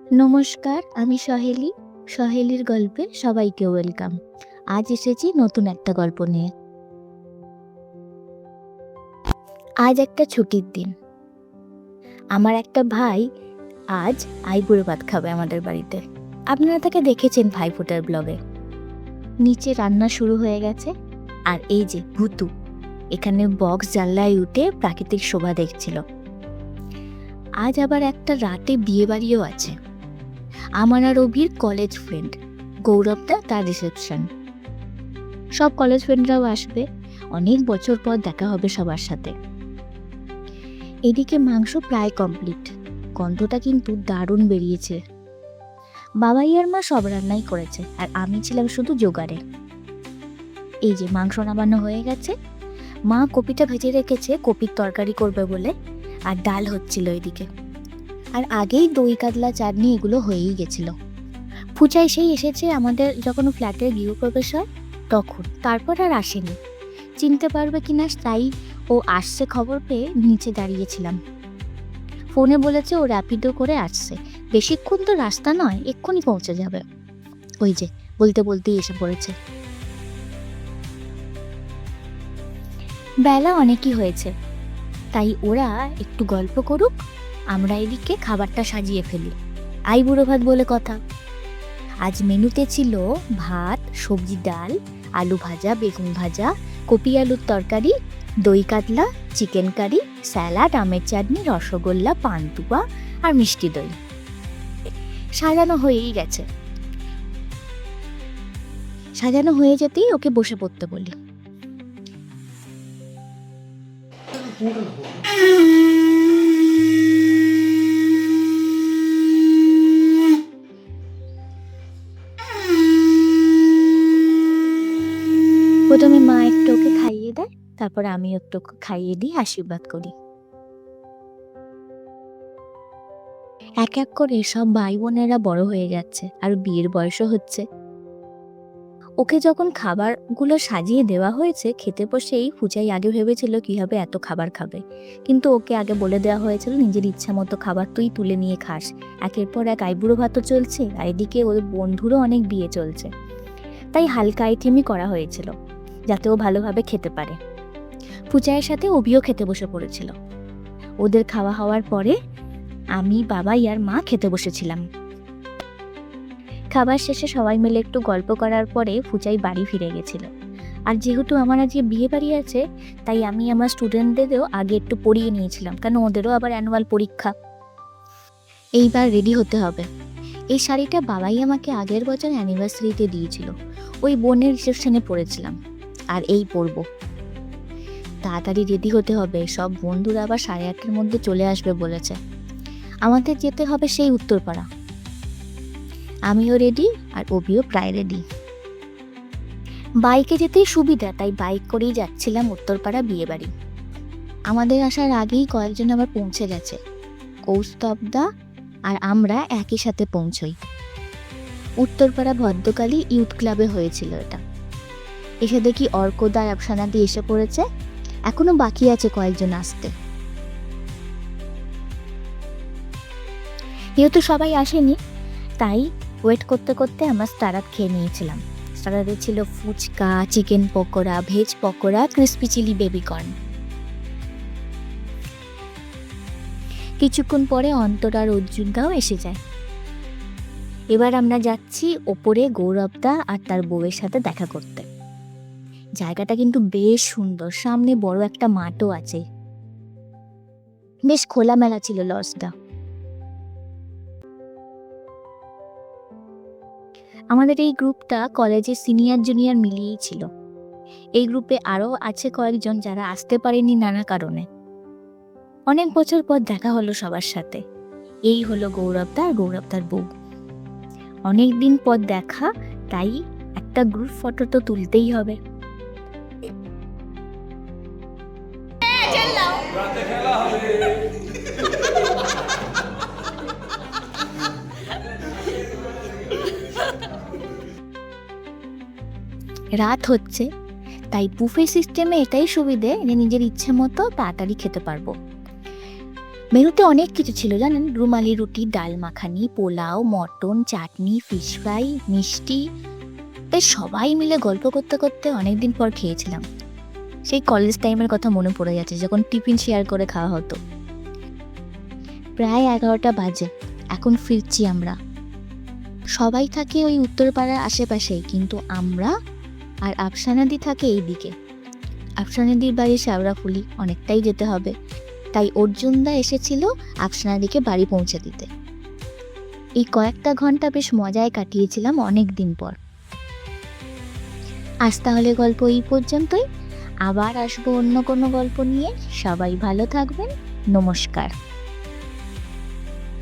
নমস্কার, আমি সহেলি। সহেলির গল্পে সবাইকে ওয়েলকাম। আজ এসেছি নতুন একটা গল্প নিয়ে। আজ একটা ছুটির দিন। আমার একটা ভাই আজ আইবুড়ো ভাত খাবে আমাদের বাড়িতে। আপনারা তাকে দেখেছেন ভাইফোঁটার ব্লগে। নিচে রান্না শুরু হয়ে গেছে, আর এই যে ভুতু এখানে বক্স জানলায় উঠে প্রাকৃতিক শোভা দেখছিল। আজ আবার একটা রাতে বিয়ে বাড়িও আছে। আমার আর অভির কলেজ ফ্রেন্ড গৌরবদা, তার রিসেপশন। সব কলেজ ফ্রেন্ডরাও আসবে, অনেক বছর পর দেখা হবে সবার সাথে। এদিকে মাংস প্রায় কমপ্লিট, গন্ধটা কিন্তু দারুণ বেরিয়েছে। বাবাই আর মা সব রান্নাই করেছে, আর আমি ছিলাম শুধু জোগাড়ে। এই যে মাংস নামানো হয়ে গেছে, মা কপিটা ভেজে রেখেছে কপির তরকারি করবে বলে, আর ডাল হচ্ছিল এদিকে। আর আগেই দই কাতলা চাটনি এগুলো হয়েই গেছিল। ফুচাই সেই এসেছে আমাদের যখন ফ্ল্যাটের গৃহপ্রবেশ হয় তখন, তারপর আর আসেনি। চিনতে পারবে কিনা তাই ও আসছে খবর পেয়ে নিচে দাঁড়িয়েছিলাম। ফোনে বলেছে ও র্যাপিডো করে আসছে, বেশিক্ষণ তো রাস্তা নয়, এক্ষুনি পৌঁছে যাবে। ওই যে বলতে বলতেই এসে পড়েছে। বেলা অনেকই হয়েছে, তাই ওরা একটু গল্প করুক, আমরা এদিকে খাবারটা সাজিয়ে ফেলি। আইবুড়ো ভাত বলে কথা। আজ মেনুতে ছিল ভাত, সবজি, ডাল, আলু ভাজা, বেগুন ভাজা, কপি আলুর তরকারি, দই কাতলা, চিকেন কারি, স্যালাড, আমের চাটনি, রসগোল্লা, পান্তুয়া আর মিষ্টি দই। সাজানো হয়েই গেছে। সাজানো হয়ে যেতেই ওকে বসে পড়তে বলি। প্রথমে মা একটু ওকে খাইয়ে দেয়, তারপর আমি একটু খাইয়ে দিই, আশীর্বাদ করি। এক এক করে সব ভাই বোনেরা বড় হয়ে যাচ্ছে, আর বিয়ের বয়সও হচ্ছে। ওকে যখন খাবারগুলো সাজিয়ে দেওয়া হয়েছে, খেতে বসেই ফুচাই আগে ভেবেছিল কিভাবে এত খাবার খাবে, কিন্তু ওকে আগে বলে দেওয়া হয়েছিল নিজের ইচ্ছা মতো খাবার তুই তুলে নিয়ে খাস। একের পর এক আইবুড়ো ভাতও চলছে, আর এদিকে ওর বন্ধুরও অনেক বিয়ে চলছে, তাই হালকা আইটেমই করা হয়েছিল যাতে ও ভালোভাবে খেতে পারে। ফুচাইয়ের সাথে অভিও খেতে বসে পড়েছিল। ওদের খাওয়া হওয়ার পরে আমি, বাবাই আর মা খেতে বসেছিলাম। খাবার শেষে সবাই মিলে একটু গল্প করার পরে ফুচাই বাড়ি ফিরে গেছিল। আর যেহেতু আমার আজকে বিয়ে বাড়ি আছে, তাই আমি আমার স্টুডেন্টদেরও আগে একটু পড়িয়ে নিয়েছিলাম, কারণ ওদেরও আবার অ্যানুয়াল পরীক্ষা। এইবার রেডি হতে হবে। এই শাড়িটা বাবাই আমাকে আগের বছর অ্যানিভার্সারিতে দিয়েছিল, ওই বোনের রিসেপশনে পরেছিলাম, আর এই পরবো। তাড়াতাড়ি রেডি হতে হবে, সব বন্ধুরা আবার 8:30-এর মধ্যে চলে আসবে বলেছে। আমাদের যেতে হবে সেই উত্তরপাড়া। আমিও রেডি, আর অভিও প্রায় রেডি। বাইকে যেতেই সুবিধা, তাই বাইক করেই যাচ্ছিলাম উত্তরপাড়া বিয়ে বাড়ি। আমাদের আসার আগেই কয়েকজন আবার পৌঁছে গেছে। কৌস্তবদা আর আমরা একই সাথে পৌঁছই। উত্তরপাড়া ভদ্রকালী ইউথ ক্লাবে হয়েছিল এটা। এসে দেখি অর্কদা, আফসানাদি এসে পড়েছে, এখনো বাকি আছে কয়েকজন আসতে। যেহেতু সবাই আসেনি, তাই ওয়েট করতে করতে আমরা স্টারাত খেয়ে নিয়েছিলাম। স্টারাতে ছিল phuchka, chicken pakora, veg pakora, crispy chilli baby corn. কিছুক্ষণ পরে অন্তরা আর অর্জুনদাও এসে যায়। এবার আমরা যাচ্ছি ওপরে গৌরবদা আর তার বউয়ের সাথে দেখা করতে। জায়গাটা কিন্তু বেশ সুন্দর, সামনে বড় একটা মাঠও আছে, বেশ খোলামেলা ছিল লজটা। আমাদের এই গ্রুপটা কলেজের সিনিয়র জুনিয়র মিলিয়েই ছিল। এই গ্রুপে আরও আছে কয়েকজন যারা আসতে পারেনি নানা কারণে। অনেক বছর পর দেখা হলো সবার সাথে। এই হলো গৌরবদা আর গৌরবদার বউ। অনেক দিন পর দেখা, তাই একটা গ্রুপ ফটো তো তুলতেই হবে। রাত হচ্ছে, তাই বুফে সিস্টেমে এটাই সুবিধে যে নিজের ইচ্ছে মতো তাড়াতাড়ি খেতে পারবো। মেনুতে অনেক কিছু ছিল জানেন, রুমালি রুটি, ডাল মাখানি, পোলাও, মটন, চাটনি, ফিশ ফ্রাই, মিষ্টি। বেশ সবাই মিলে গল্প করতে করতে অনেকদিন পর খেয়েছিলাম। সেই কলেজ টাইমের কথা মনে পড়ে যাচ্ছে, যখন টিফিন শেয়ার করে খাওয়া হতো। প্রায় 11টা বাজে, এখন ফিরছি আমরা। সবাই থাকে ওই উত্তরপাড়ার আশেপাশেই, কিন্তু আমরা আর আফসানাদি থাকে এইদিকে। আফসানাদির বাড়ি শ্যাওড়াফুলি, অনেকটাই যেতে হবে, তাই অর্জুনদা এসেছিল আফসানাদিকে বাড়ি পৌঁছে দিতে। এই কয়েকটা ঘন্টা বেশ মজায় কাটিয়েছিলাম অনেক দিন পর। আজ তাহলে গল্প এই পর্যন্তই, আবার আসবো অন্য কোনো গল্প নিয়ে। সবাই ভালো থাকবেন, নমস্কার।